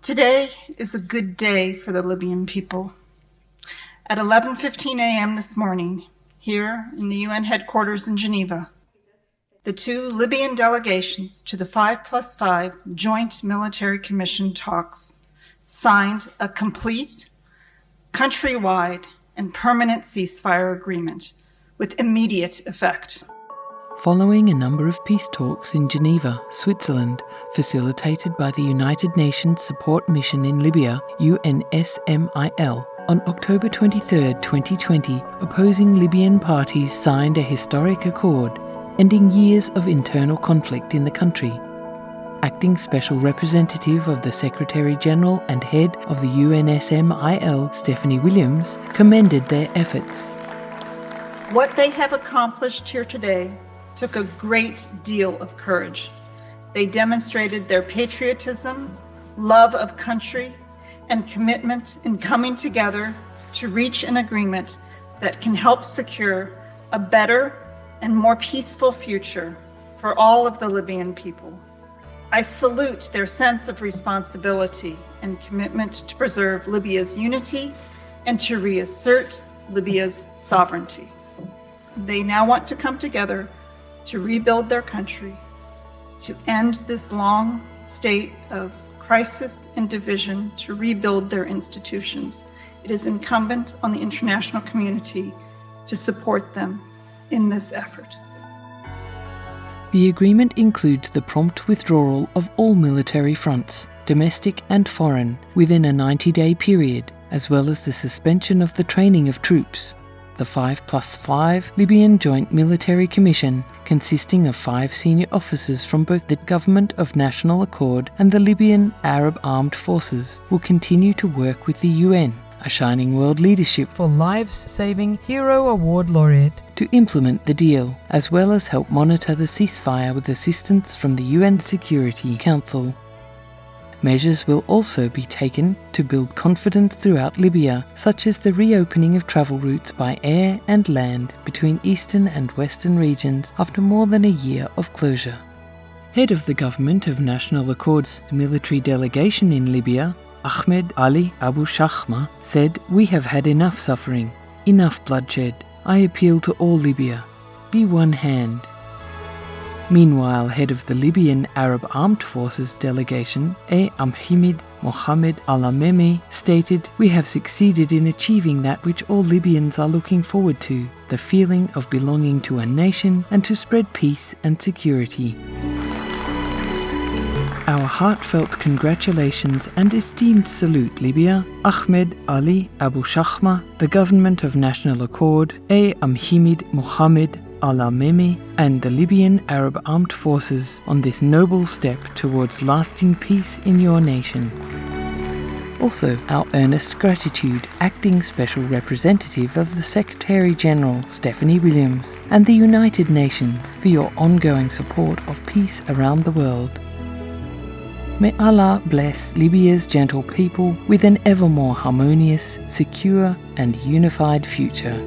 Today is a good day for the Libyan people. At 11:15 a.m. this morning, here in the UN headquarters in Geneva, the two Libyan delegations to the 5+5 Joint Military Commission talks signed a complete, countrywide, and permanent ceasefire agreement with immediate effect. Following a number of peace talks in Geneva, Switzerland, facilitated by the United Nations Support Mission in Libya, UNSMIL, on October 23, 2020, opposing Libyan parties signed a historic accord, ending years of internal conflict in the country. Acting Special Representative of the Secretary-General and Head of the UNSMIL, Stephanie Williams, commended their efforts. What they have accomplished here today took a great deal of courage. They demonstrated their patriotism, love of country, and commitment in coming together to reach an agreement that can help secure a better and more peaceful future for all of the Libyan people. I salute their sense of responsibility and commitment to preserve Libya's unity and to reassert Libya's sovereignty. They now want to come together to rebuild their country, to end this long state of crisis and division, to rebuild their institutions. It is incumbent on the international community to support them in this effort. The agreement includes the prompt withdrawal of all military fronts, domestic and foreign, within a 90-day period, as well as the suspension of the training of troops. The 5+5 Libyan Joint Military Commission, consisting of 5 senior officers from both the Government of National Accord and the Libyan Arab Armed Forces, will continue to work with the UN, a Shining World Leadership for Lives-Saving Hero Award laureate, to implement the deal, as well as help monitor the ceasefire with assistance from the UN Security Council. Measures will also be taken to build confidence throughout Libya, such as the reopening of travel routes by air and land between eastern and western regions after more than a year of closure. Head of the Government of National Accord's military delegation in Libya, Ahmed Ali Abu Shahma, said, "We have had enough suffering, enough bloodshed. I appeal to all Libya. Be one hand." Meanwhile, head of the Libyan Arab Armed Forces delegation, Ahmed Mohamed Al-Amemi, stated, "We have succeeded in achieving that which all Libyans are looking forward to, the feeling of belonging to a nation and to spread peace and security. Our heartfelt congratulations and esteemed salute, Libya, Ahmed Ali Abu Shahma, the Government of National Accord, Ahmed Mohamed Al-Amemi, and the Libyan Arab Armed Forces on this noble step towards lasting peace in your nation. Also, our earnest gratitude, Acting Special Representative of the Secretary-General, Stephanie Williams, and the United Nations for your ongoing support of peace around the world. May Allah bless Libya's gentle people with an ever more harmonious, secure, and unified future."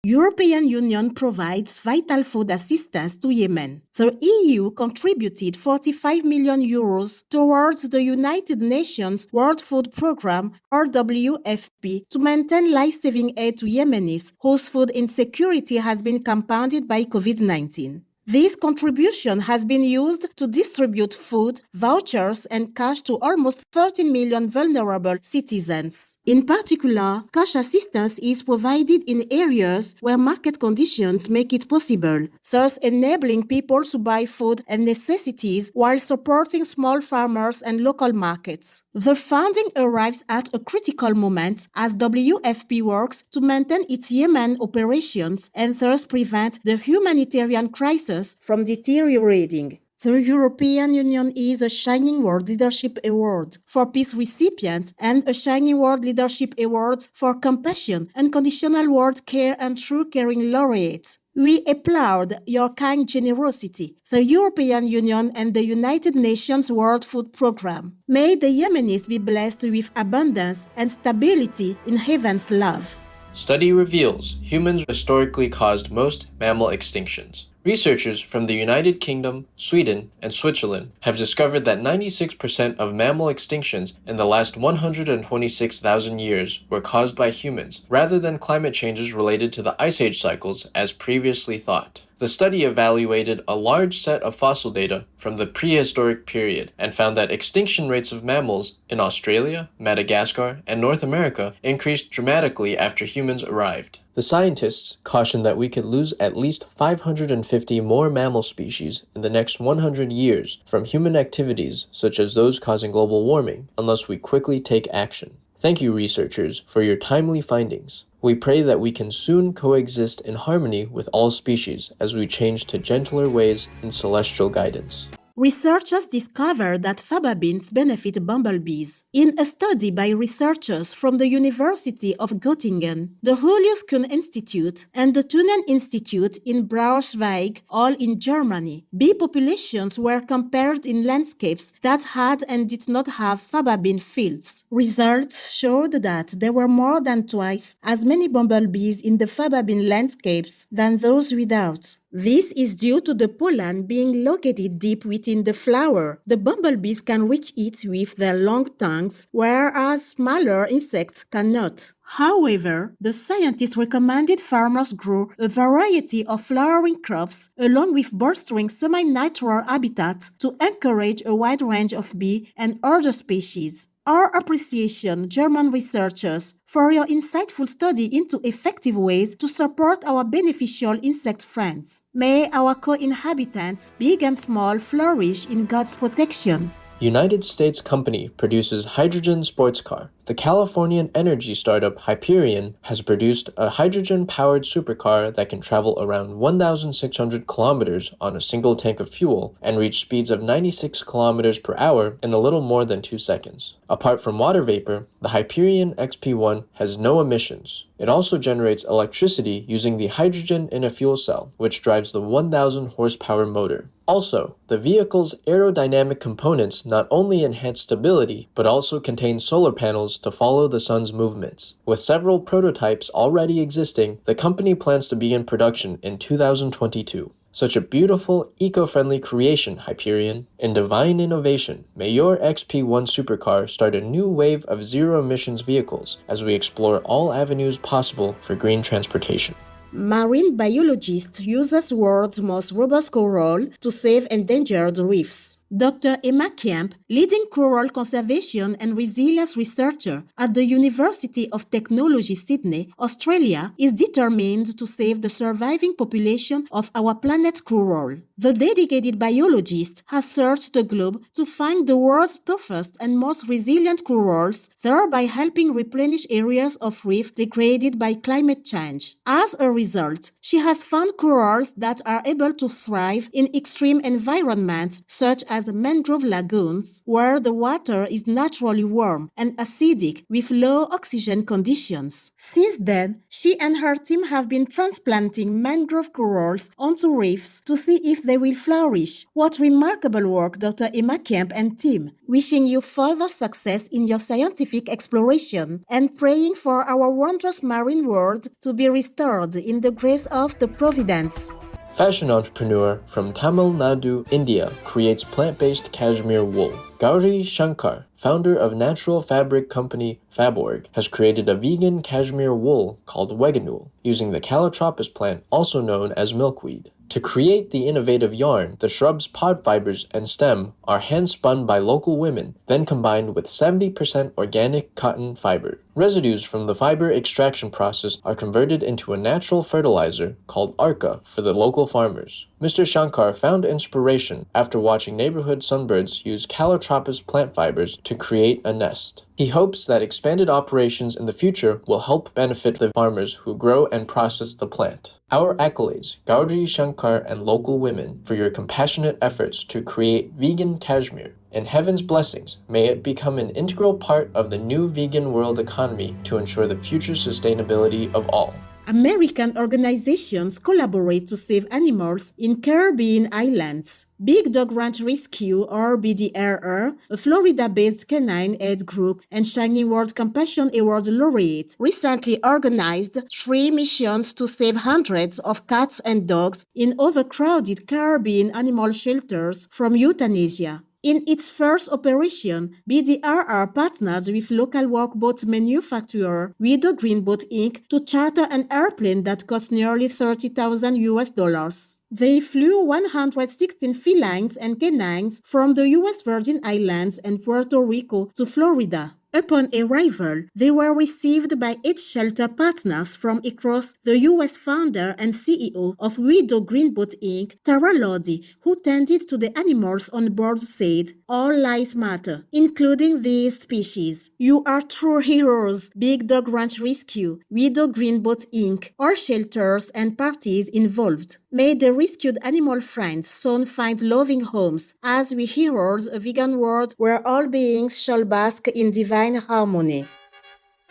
European Union provides vital food assistance to Yemen. The EU contributed €45 million towards the United Nations World Food Programme, or WFP, to maintain life-saving aid to Yemenis whose food insecurity has been compounded by COVID-19. This contribution has been used to distribute food, vouchers, and cash to almost 13 million vulnerable citizens. In particular, cash assistance is provided in areas where market conditions make it possible, thus enabling people to buy food and necessities while supporting small farmers and local markets. The funding arrives at a critical moment as WFP works to maintain its Yemen operations and thus prevent the humanitarian crisis from deteriorating. The European Union is a Shining World Leadership Award for peace recipients and a Shining World Leadership Award for compassion, unconditional world care and true caring laureates. We applaud your kind generosity, the European Union and the United Nations World Food Programme. May the Yemenis be blessed with abundance and stability in heaven's love. Study reveals humans historically caused most mammal extinctions. Researchers from the United Kingdom, Sweden, and Switzerland have discovered that 96% of mammal extinctions in the last 126,000 years were caused by humans, rather than climate changes related to the Ice Age cycles as previously thought. The study evaluated a large set of fossil data from the prehistoric period and found that extinction rates of mammals in Australia, Madagascar, and North America increased dramatically after humans arrived. The scientists cautioned that we could lose at least 550 more mammal species in the next 100 years from human activities such as those causing global warming unless we quickly take action. Thank you, researchers, for your timely findings. We pray that we can soon coexist in harmony with all species as we change to gentler ways in celestial guidance. Researchers discovered that faba beans benefit bumblebees. In a study by researchers from the University of Göttingen, the Julius Kühn Institute, and the Thunen Institute in Braunschweig, all in Germany, bee populations were compared in landscapes that had and did not have faba bean fields. Results showed that there were more than twice as many bumblebees in the faba bean landscapes than those without. This is due to the pollen being located deep within the flower. The bumblebees can reach it with their long tongues, whereas smaller insects cannot. However, the scientists recommended farmers grow a variety of flowering crops along with bolstering semi-natural habitats to encourage a wide range of bee and other species. Our appreciation, German researchers, for your insightful study into effective ways to support our beneficial insect friends. May our co-inhabitants, big and small, flourish in God's protection. United States company produces hydrogen sports car. The Californian energy startup Hyperion has produced a hydrogen-powered supercar that can travel around 1,600 kilometers on a single tank of fuel and reach speeds of 96 kilometers per hour in a little more than 2 seconds. Apart from water vapor, the Hyperion XP1 has no emissions. It also generates electricity using the hydrogen in a fuel cell, which drives the 1,000 horsepower motor. Also, the vehicle's aerodynamic components not only enhance stability, but also contain solar panels to follow the sun's movements. With several prototypes already existing, the company plans to begin production in 2022. Such a beautiful, eco-friendly creation, Hyperion. In divine innovation, may your XP1 supercar start a new wave of zero-emissions vehicles as we explore all avenues possible for green transportation. Marine biologist uses world's most robust coral to save endangered reefs. Dr. Emma Kemp, leading coral conservation and resilience researcher at the University of Technology, Sydney, Australia, is determined to save the surviving population of our planet's coral. The dedicated biologist has searched the globe to find the world's toughest and most resilient corals, thereby helping replenish areas of reef degraded by climate change. As a result, she has found corals that are able to thrive in extreme environments such as mangrove lagoons, where the water is naturally warm and acidic with low oxygen conditions. Since then, she and her team have been transplanting mangrove corals onto reefs to see if they will flourish. What remarkable work, Dr. Emma Kemp and team. Wishing you further success in your scientific exploration and praying for our wondrous marine world to be restored in the grace of the Providence. Fashion entrepreneur from Tamil Nadu, India, creates plant-based cashmere wool. Gauri Shankar, founder of natural fabric company Faborg, has created a vegan cashmere wool called Weganul, using the Calotropis plant, also known as milkweed. To create the innovative yarn, the shrub's pod fibers and stem are hand-spun by local women, then combined with 70% organic cotton fiber. Residues from the fiber extraction process are converted into a natural fertilizer called Arca for the local farmers. Mr. Shankar found inspiration after watching neighborhood sunbirds use Calotropis plant fibers to create a nest. He hopes that expanded operations in the future will help benefit the farmers who grow and process the plant. Our accolades, Gauri Shankar and local women, for your compassionate efforts to create vegan cashmere. In heaven's blessings, may it become an integral part of the new vegan world economy to ensure the future sustainability of all. American organizations collaborate to save animals in Caribbean islands. Big Dog Ranch Rescue, or BDRR, a Florida-based canine aid group and Shining World Compassion Award laureate, recently organized 3 missions to save hundreds of cats and dogs in overcrowded Caribbean animal shelters from euthanasia. In its first operation, BDRR partnered with local workboat manufacturer Widow Green Boat Inc. to charter an airplane that cost nearly $30,000. They flew 116 felines and canines from the U.S. Virgin Islands and Puerto Rico to Florida. Upon arrival, they were received by 8 shelter partners from across the U.S. founder and CEO of Widow Green Boat Inc., Tara Lodi, who tended to the animals on board said, "All lives matter, including these species. You are true heroes, Big Dog Ranch Rescue, Widow Green Boat Inc., all shelters and parties involved. May the rescued animal friends soon find loving homes as we herald a vegan world where all beings shall bask in divine harmony."